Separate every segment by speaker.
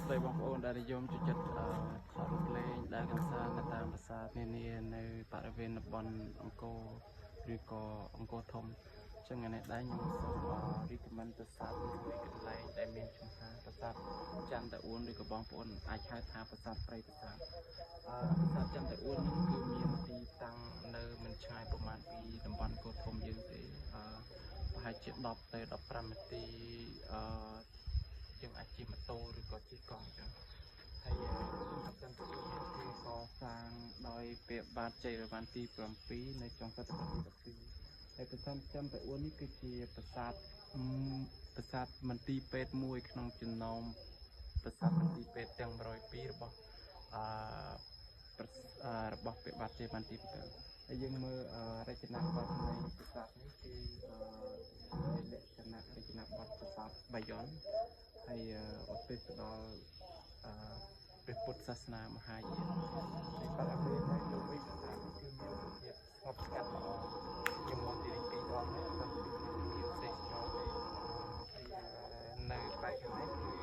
Speaker 1: ស្ដីបងប្អូនដែលនិយមចូលចិត្តថតរូបលេងដែលកំសាន្តនៅតាមប្រាសាទនានានៅបរិវេណតំបន់អង្គរឬក៏អង្គរធំចឹងថ្ងៃនេះដែរខ្ញុំសូមrecommend ប្រាសាទមួយកន្លែងដែលមានឈ្មោះថាប្រាសាទចន្ទតាអួនឬក៏បងប្អូនអាចហៅថាប្រាសាទព្រៃប្រាសាទប្រាសាទចន្ទតាអួននេះគឺមានទីតាំងនៅមិនឆ្ងាយប្រហែលពីតំបន់អង្គរធំយើងទេប្រហែលជា10ទៅ15នាទីយើងអាចជិះម៉ូតូឬក៏ជិះកង់ចឹងហើយប្រាសាទចន្ទតាអួននេះគឺកសាងដោយព្រះបាទជ័យវរ្ម័នទី7នៅចុងសតវត្សទី12ហើយប្រាសាទចន្ទតាអួននេះគឺជាប្រាសាទមន្ទីរពេទ្យមួយក្នុងចំណោមប្រាសាទមន្ទីរពេទ្យទាំង102របស់របស់ព្រះបាទជ័យវរ្ម័នទី7ហើយយើងមើលរចនាបថនៃប្រាសាទនេះគឺលក្ខណៈរចនាបថប្រាសាទបាយ័នហើយឧទ្ទិសទៅដល់ព្រះពុទ្ធសាសនាមហាយានហើយបរិវេណនៃលោកវិញប្រាសាទនេះគឺមានភាពស្ងប់ស្ងាត់ល្អខ្ញុំមកទីនេះ2ដងហើយតាមពីមានទេសចរទេហើយនៅបែបនេះគឺ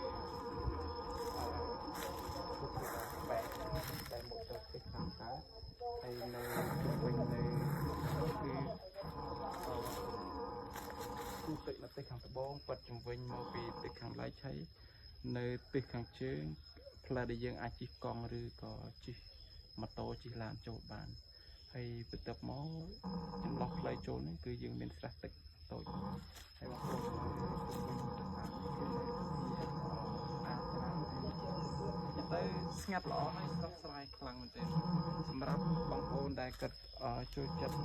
Speaker 1: ពុទ្ធសាសនាបែបតែមកទៅទីខាងកើតហើយនៅវិញនៅគឺគូទឹកនៅទិសខាងត្បូងប៉ាត់ជំវិញមកពីទិសខាងលិចហើយនៅទិសខាងជើងផ្លូវដែលយើងអាចជិះកង់ឬក៏ជិះម៉ូតូជិះឡានចូលបានហើយបន្ទាប់មកចន្លោះផ្លូវចូលនេះគឺយើងមានស្រះទឹកតូចហើយបងប្អូនទៅស្ងាត់ល្អហើយស្រស់ស្រាយខ្លាំងមែនទែនសម្រាប់បងប្អូនដែលគាត់ចូលចិត្ត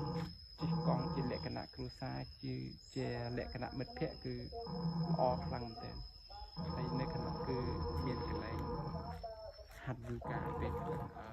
Speaker 1: ជិះកង់ជាលក្ខណៈគ្រួសារជាលក្ខណៈមិត្តភ័ក្តិគឺល្អខ្លាំងមែនទែនហើយនៅក្នុងគឺមានកន្លែងហាត់យូហ្គាពេលខ្លះ